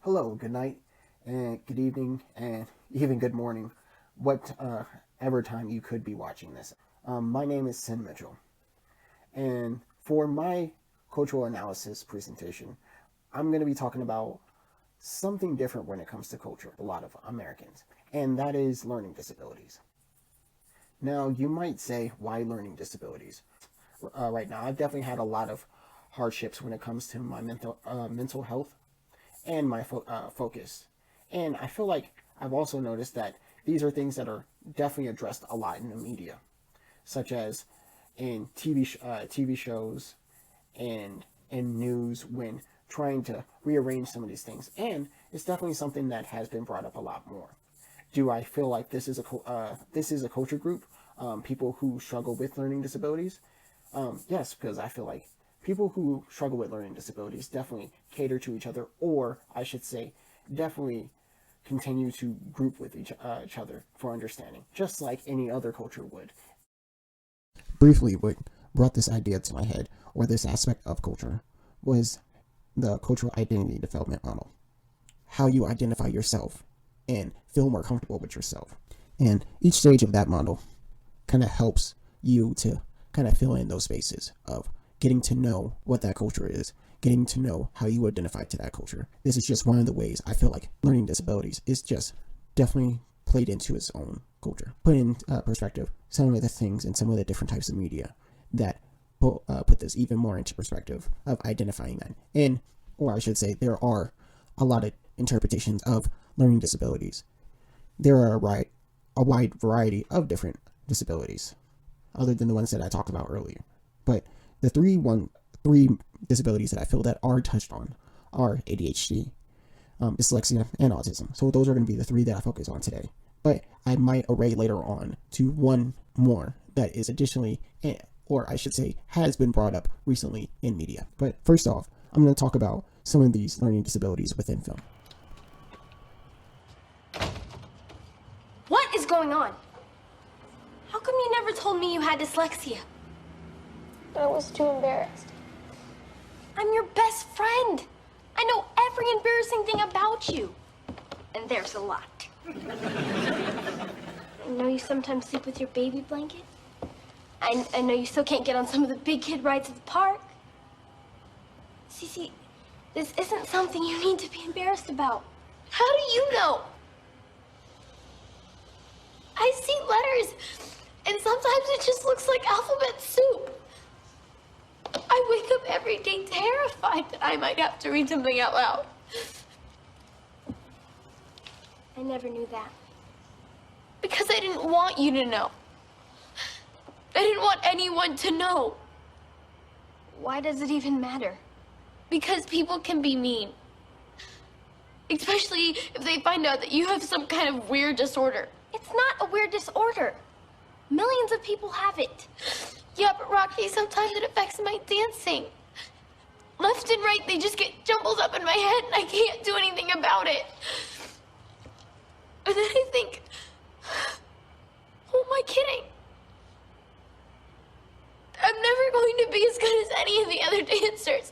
Hello, good night, and good evening, and even good morning, whatever time you could be watching this. My name is Sin Mitchell, and for my cultural analysis presentation, I'm going to be talking about something different when it comes to culture, a lot of Americans, and that is learning disabilities. Now, you might say, why learning disabilities? Right now, I've definitely had a lot of hardships when it comes to my mental health and my focus. And I feel like I've also noticed that these are things that are definitely addressed a lot in the media, such as in TV shows and in news when trying to rearrange some of these things. And it's definitely something that has been brought up a lot more. Do I feel like this is a culture group, people who struggle with learning disabilities? Yes, because I feel like people who struggle with learning disabilities definitely cater to each other, or I should say, definitely continue to group with each other for understanding, just like any other culture would. Briefly, what brought this idea to my head, or this aspect of culture, was the cultural identity development model. How you identify yourself and feel more comfortable with yourself. And each stage of that model kind of helps you to kind of fill in those spaces of getting to know what that culture is, getting to know how you identify to that culture. This is just one of the ways I feel like learning disabilities is just definitely played into its own culture. Put in perspective some of the things and some of the different types of media that put this even more into perspective of identifying that. And, or I should say, there are a lot of interpretations of learning disabilities. There are a wide variety of different disabilities, other than the ones that I talked about earlier. But the three disabilities that I feel that are touched on are ADHD, dyslexia, and autism. So those are going to be the three that I focus on today. But I might array later on to one more that is additionally, or I should say, has been brought up recently in media. But first off, I'm going to talk about some of these learning disabilities within film. What is going on? How come you never told me you had dyslexia? I was too embarrassed. I'm your best friend. I know every embarrassing thing about you. And there's a lot. I know you sometimes sleep with your baby blanket. I know you still can't get on some of the big kid rides at the park. Cece, this isn't something you need to be embarrassed about. How do you know? I see letters, and sometimes it just looks like alphabet soup. I wake up every day terrified that I might have to read something out loud. I never knew that. Because I didn't want you to know. I didn't want anyone to know. Why does it even matter? Because people can be mean. Especially if they find out that you have some kind of weird disorder. It's not a weird disorder. Millions of people have it. Yeah, but Rocky, sometimes it affects my dancing. Left and right, they just get jumbled up in my head and I can't do anything about it. And then I think, who am I kidding? I'm never going to be as good as any of the other dancers.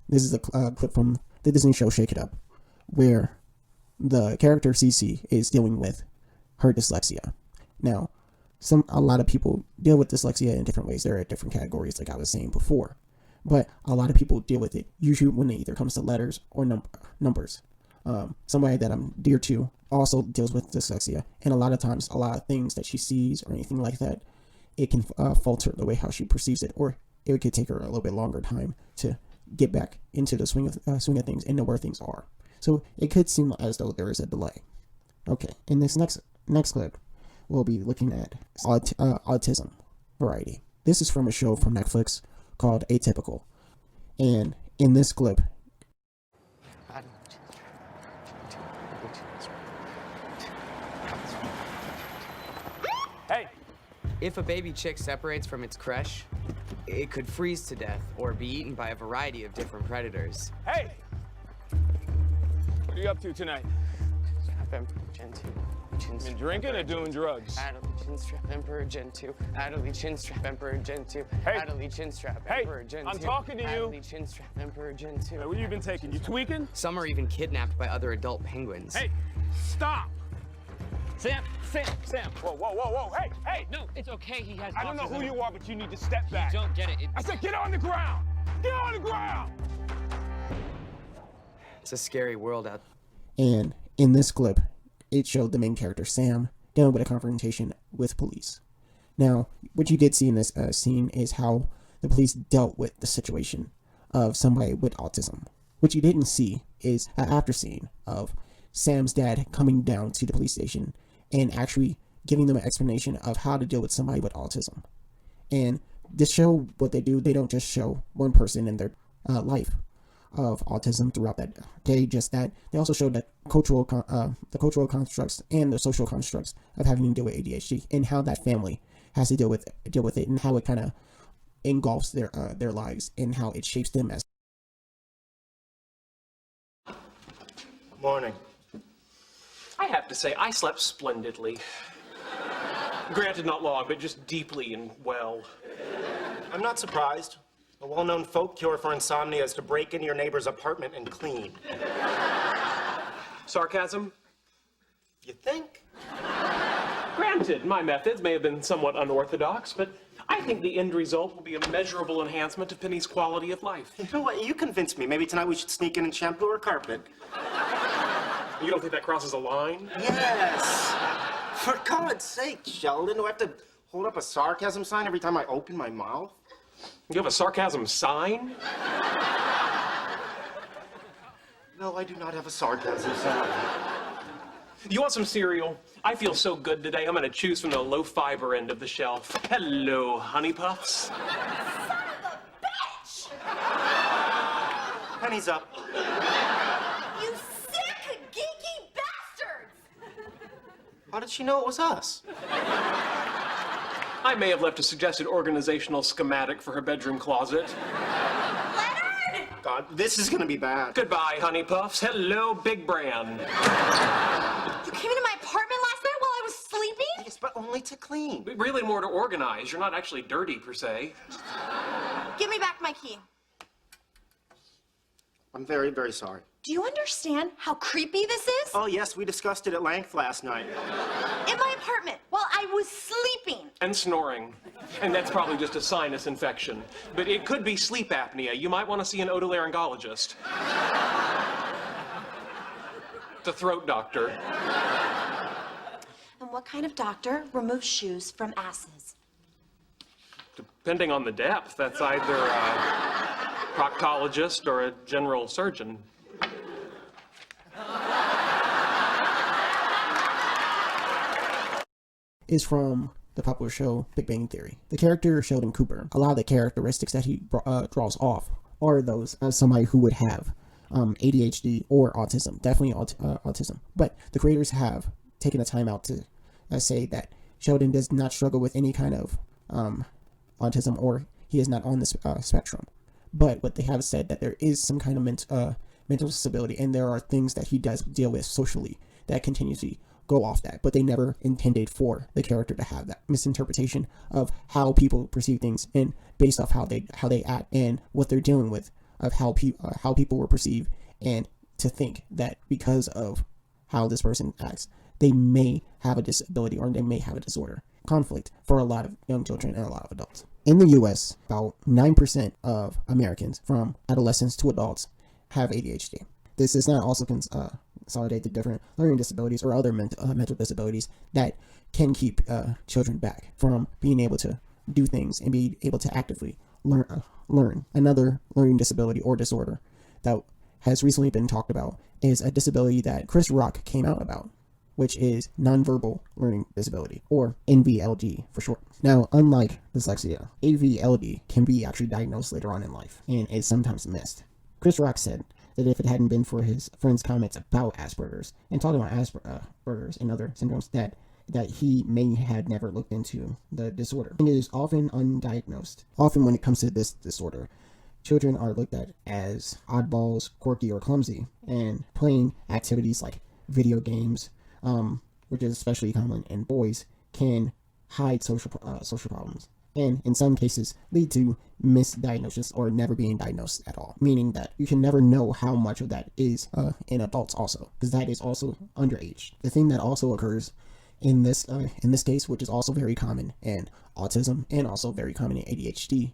This is a clip from the Disney show Shake It Up, where the character Cece is dealing with her dyslexia. Now, a lot of people deal with dyslexia in different ways. There are different categories, like I was saying before. But a lot of people deal with it usually when it either comes to letters or numbers. Somebody that I'm dear to also deals with dyslexia, and a lot of times, a lot of things that she sees or anything like that, it can falter the way how she perceives it, or it could take her a little bit longer time to get back into the swing of things and know where things are. So it could seem as though there is a delay. Okay, in this next clip, we'll be looking at autism variety. This is from a show from Netflix called Atypical. And in this clip, hey! If a baby chick separates from its crush, it could freeze to death or be eaten by a variety of different predators. Hey! What are you up to tonight? I'm Gen 2. Been drinking or doing drugs? Adderley Chinstrap, Emperor Gen 2. Adderley Chinstrap, Emperor Gen 2. Hey. Adderley Chinstrap, Hey, Emperor Gen 2. I'm talking to you. Adderley Chinstrap, Emperor Gen 2. Hey, what have you been taking? You tweaking? Some are even kidnapped by other adult penguins. Hey, stop! Sam! Whoa, whoa, whoa, whoa, hey, hey! No, it's okay, he has I don't know autism. who you are, but you need to step back. You don't get it. I said get on the ground! Get on the ground! It's a scary world out And in this clip, it showed the main character, Sam, dealing with a confrontation with police. Now, what you did see in this scene is how the police dealt with the situation of somebody with autism. What you didn't see is an after scene of Sam's dad coming down to the police station and actually giving them an explanation of how to deal with somebody with autism. And this show, what they do, they don't just show one person in their life of autism throughout that day, just that they also show that the cultural constructs and the social constructs of having to deal with ADHD and how that family has to deal with it and how it kind of engulfs their lives and how it shapes them as. Morning. I have to say, I slept splendidly. Granted, not long, but just deeply and well. I'm not surprised. A well-known folk cure for insomnia is to break into your neighbor's apartment and clean. Sarcasm? You think? Granted, my methods may have been somewhat unorthodox, but I think the end result will be a measurable enhancement of Penny's quality of life. You know what? You convinced me. Maybe tonight we should sneak in and shampoo her carpet. You don't think that crosses a line? Yes! For God's sake, Sheldon, do I have to hold up a sarcasm sign every time I open my mouth? You have a sarcasm sign? No, I do not have a sarcasm sign. You want some cereal? I feel so good today, I'm gonna choose from the low-fiber end of the shelf. Hello, Honey Puffs. Penny's up. You sick, geeky bastards! How did she know it was us? I may have left a suggested organizational schematic for her bedroom closet. Leonard! God, this is gonna be bad. Goodbye, Honey Puffs. Hello, Big Bran. You came into my apartment last night while I was sleeping? Yes, but only to clean. Really more to organize. You're not actually dirty, per se. Give me back my key. I'm very, very sorry. Do you understand how creepy this is? Oh, yes, we discussed it at length last night. In my apartment while I was sleeping. And snoring. And that's probably just a sinus infection. But it could be sleep apnea. You might want to see an otolaryngologist. The throat doctor. And what kind of doctor removes shoes from asses? Depending on the depth, that's either a proctologist or a general surgeon. Is from the popular show Big Bang Theory. The character Sheldon Cooper, a lot of the characteristics that he draws off are those of somebody who would have ADHD or autism, definitely autism. But the creators have taken the time out to say that Sheldon does not struggle with any kind of autism, or he is not on this spectrum. But what they have said that there is some kind of mental disability, and there are things that he does deal with socially that continuously go off that, but they never intended for the character to have that misinterpretation of how people perceive things, and based off how they act and what they're dealing with, of how people were perceived, and to think that because of how this person acts, they may have a disability or they may have a disorder. Conflict for a lot of young children and a lot of adults. In the U.S., about 9% of Americans, from adolescents to adults, have ADHD. This does not also consolidate the different learning disabilities or other mental disabilities that can keep children back from being able to do things and be able to actively learn. Another learning disability or disorder that has recently been talked about is a disability that Chris Rock came out about, which is nonverbal learning disability, or NVLD for short. Now, unlike dyslexia, ADVLD can be actually diagnosed later on in life and is sometimes missed. Chris Rock said that if it hadn't been for his friend's comments about Asperger's and talking about Asperger's and other syndromes, that he may have never looked into the disorder. And it is often undiagnosed. Often when it comes to this disorder, children are looked at as oddballs, quirky, or clumsy, and playing activities like video games, which is especially common in boys, can hide social problems, and in some cases lead to misdiagnosis or never being diagnosed at all, meaning that you can never know how much of that is in adults also, because that is also underage. The thing that also occurs in this case, which is also very common in autism and also very common in ADHD,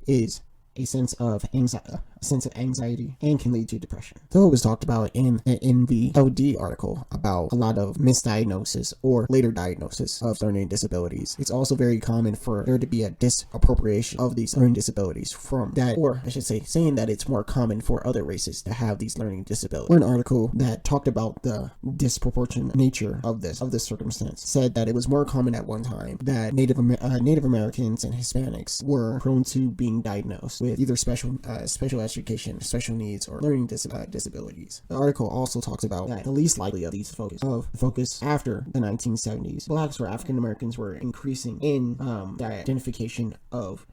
is a sense of anxiety and can lead to depression. Though it was talked about in the LD article about a lot of misdiagnosis or later diagnosis of learning disabilities, it's also very common for there to be a disappropriation of these learning disabilities from that, or I should say, saying that it's more common for other races to have these learning disabilities. One article that talked about the disproportionate nature of this circumstance said that it was more common at one time that Native Americans and Hispanics were prone to being diagnosed with either special education, special needs, or learning disabilities. The article also talks about that the least likely of these focus after the 1970s, blacks or African Americans were increasing in the identification of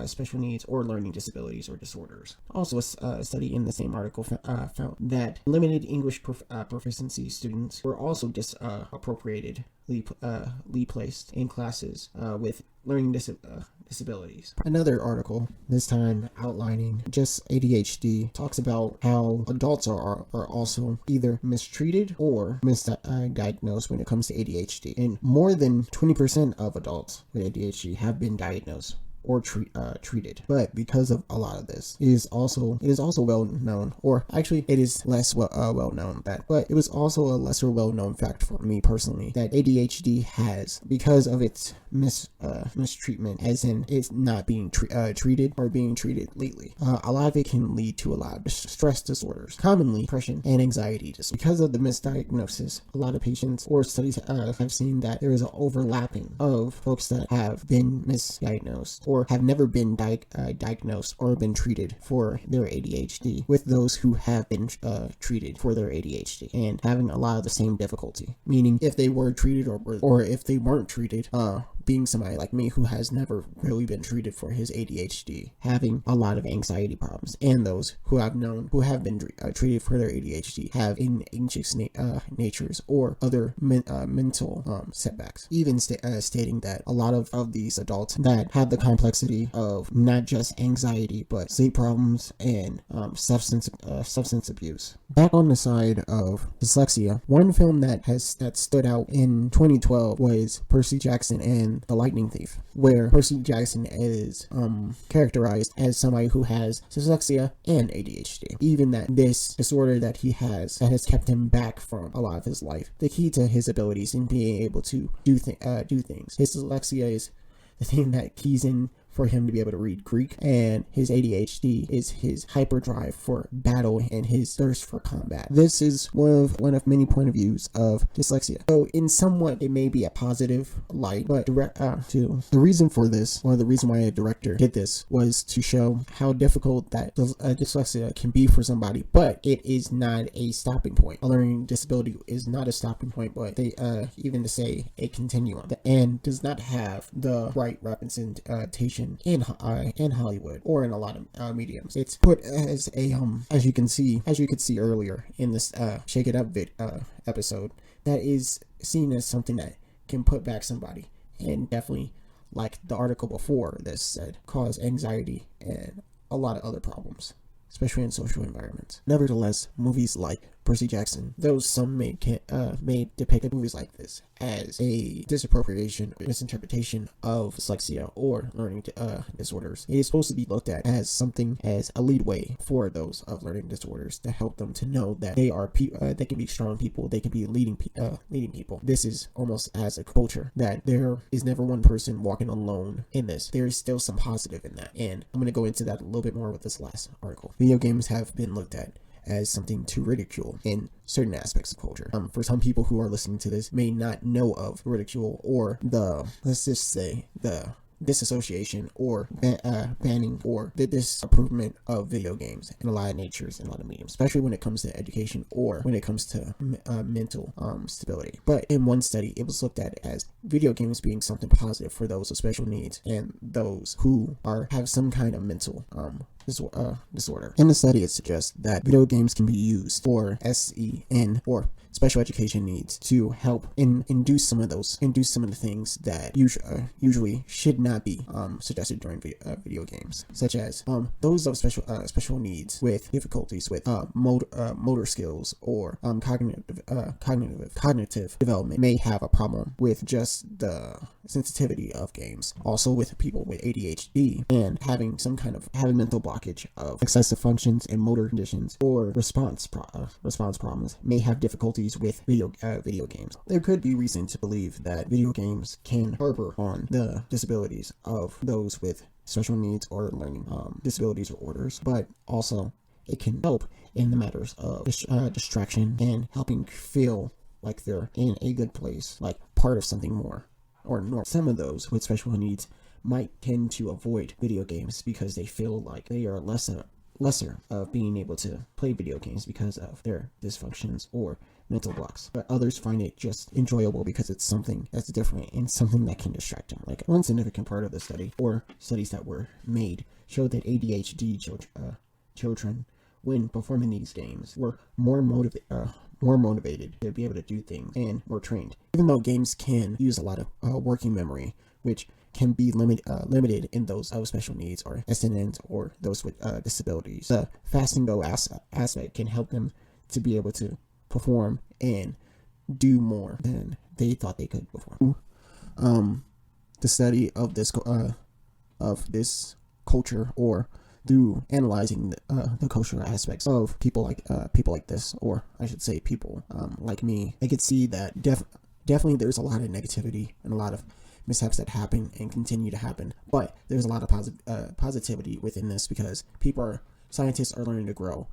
special needs or learning disabilities or disorders. Also, a study in the same article found that limited English proficiency students were also disappropriatedly placed in classes with learning disabilities. Another article, this time outlining just ADHD, talks about how adults are also either mistreated or misdiagnosed when it comes to ADHD. And more than 20% of adults with ADHD have been diagnosed or treated. But because of a lot of this, it is also well known, or actually it is less well known, but it was also a lesser well known fact for me personally, that ADHD has, because of its mistreatment, as in it's not being treated or being treated lately, a lot of it can lead to a lot of stress disorders, commonly depression and anxiety. Just because of the misdiagnosis, a lot of patients or studies have seen that there is an overlapping of folks that have been misdiagnosed or have never been diagnosed or been treated for their ADHD with those who have been treated for their ADHD and having a lot of the same difficulty. Meaning, if they were treated or if they weren't treated, being somebody like me who has never really been treated for his ADHD, having a lot of anxiety problems, and those who have been treated for their ADHD have anxious natures or other mental setbacks. Even stating that a lot of these adults that have the complexity of not just anxiety but sleep problems and substance abuse. Back on the side of dyslexia, one film that stood out in 2012 was Percy Jackson and The Lightning Thief, where Percy Jackson is characterized as somebody who has dyslexia and ADHD. Even that this disorder that he has that has kept him back from a lot of his life. The key to his abilities in being able to do things. His dyslexia is the thing that keys in for him to be able to read Greek, and his ADHD is his hyperdrive for battle and his thirst for combat. This is one of many point of views of dyslexia. So in somewhat it may be a positive light, but the reason for this, one of the reasons why a director did this, was to show how difficult that dyslexia can be for somebody, but it is not a stopping point. A learning disability is not a stopping point, but they even to say a continuum, and does not have the right representation in Hollywood or in a lot of mediums. It's put as a as you could see earlier in this Shake It Up episode, that is seen as something that can put back somebody, and definitely, like the article before this said, cause anxiety and a lot of other problems, especially in social environments. Nevertheless, movies like Percy Jackson, though some may depict movies like this as a disappropriation or misinterpretation of dyslexia or learning disorders, it is supposed to be looked at as something, as a leadway for those of learning disorders, to help them to know that they are they can be strong people, they can be leading people. This is almost as a culture, that there is never one person walking alone in this. There is still some positive in that, and I'm going to go into that a little bit more with this last article. Video games have been looked at as something to ridicule in certain aspects of culture. For some people who are listening to this may not know of ridicule or the, let's just say, the disassociation or banning or the disapproval of video games in a lot of natures and a lot of mediums, especially when it comes to education or when it comes to mental stability. But in one study, it was looked at as video games being something positive for those with special needs and those who have some kind of mental disorder. In the study, it suggests that video games can be used for SEN or special education needs to help induce some of the things that usually should not be suggested during video games, such as those of special needs with difficulties with motor skills or cognitive development may have a problem with just the sensitivity of games. Also, with people with ADHD and having mental blockage of excessive functions and motor conditions or response problems may have difficulties with video games. There could be reason to believe that video games can harbor on the disabilities of those with special needs or learning disabilities or orders, but also it can help in the matters of distraction and helping feel like they're in a good place, like part of something more or normal. Some of those with special needs might tend to avoid video games because they feel like they are lesser of being able to play video games because of their dysfunctions or mental blocks. But others find it just enjoyable because it's something that's different and something that can distract them. Like one significant part of the study, or studies that were made, showed that ADHD children, when performing these games, were more motivated to be able to do things and were trained. Even though games can use a lot of working memory, which can be limited in those of special needs or SNNs or those with disabilities, the fast and go aspect can help them to be able to perform and do more than they thought they could before. The study of this culture, or through analyzing the cultural aspects of people like this, or I should say people like me, I could see that definitely there's a lot of negativity and a lot of mishaps that happen and continue to happen, but there's a lot of positivity within this because scientists are learning to grow.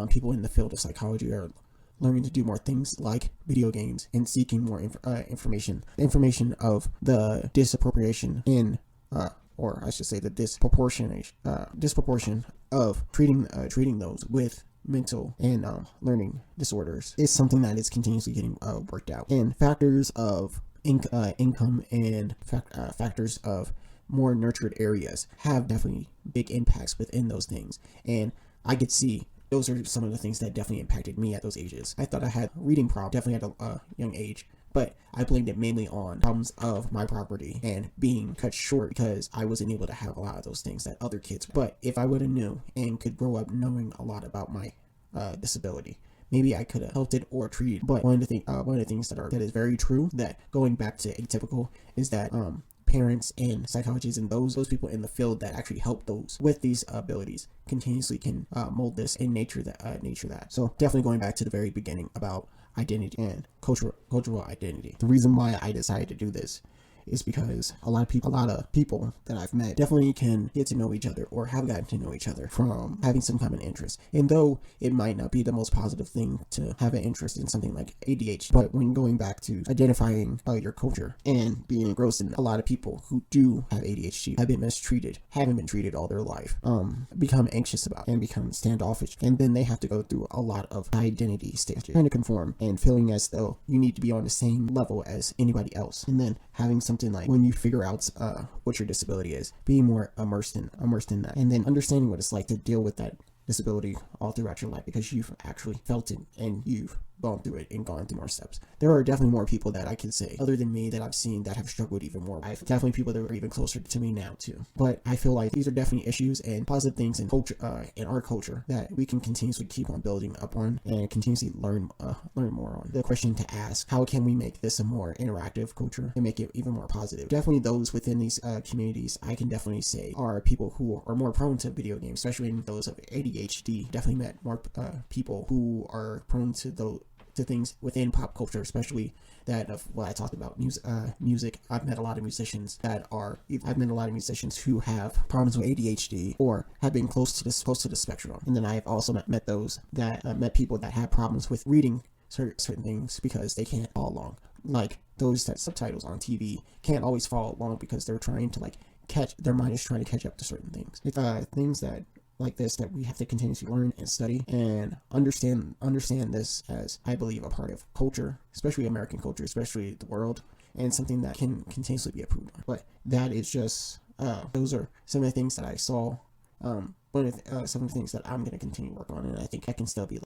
People in the field of psychology are learning to do more things like video games and seeking more information of the disappropriation in or I should say the disproportion of treating those with mental and learning disorders is something that is continuously getting worked out. And factors of income and factors of more nurtured areas have definitely big impacts within those things. And I could see those are some of the things that definitely impacted me at those ages. I thought I had reading problems definitely at a young age, but I blamed it mainly on problems of my property and being cut short because I wasn't able to have a lot of those things that other kids. But if I would have knew and could grow up knowing a lot about my disability, maybe I could have helped it or treated. But one of the things that is very true, that going back to Atypical, is that parents and psychologists and those people in the field that actually help those with these abilities continuously can mold this and nature that. So definitely going back to the very beginning about identity and cultural identity. The reason why I decided to do this is because a lot of people that I've met definitely can get to know each other or have gotten to know each other from having some common interest. And though it might not be the most positive thing to have an interest in something like ADHD, but when going back to identifying your culture and being engrossed in, a lot of people who do have ADHD have been mistreated, haven't been treated all their life, become anxious about and become standoffish, and then they have to go through a lot of identity stages, trying to conform and feeling as though you need to be on the same level as anybody else, and then having something like, when you figure out what your disability is, being more immersed in that, and then understanding what it's like to deal with that disability all throughout your life because you've actually felt it and you've gone through it and gone through more steps. There are definitely more people that I can say other than me that I've seen that have struggled even more. I've definitely people that are even closer to me now too. But I feel like these are definitely issues and positive things in culture, in our culture, that we can continuously keep on building up on and continuously learn more on. The question to ask: how can we make this a more interactive culture and make it even more positive? Definitely those within these communities, I can definitely say, are people who are more prone to video games, especially in those of ADHD. Definitely met more people who are prone to things within pop culture, especially that of what I talked about, music. I've met a lot of musicians who have problems with ADHD or have been close to the spectrum. And then I have also met those that met people that have problems with reading certain things because they can't follow along. Like those that subtitles on TV can't always follow along because they're trying to their mind is trying to catch up to certain things. Things that like this, that we have to continuously learn and study and understand this as, I believe, a part of culture, especially American culture, especially the world, and something that can continuously be improved on. But that is just those are some of the things that I saw But some of the things that I'm going to continue to work on, and I think I can still be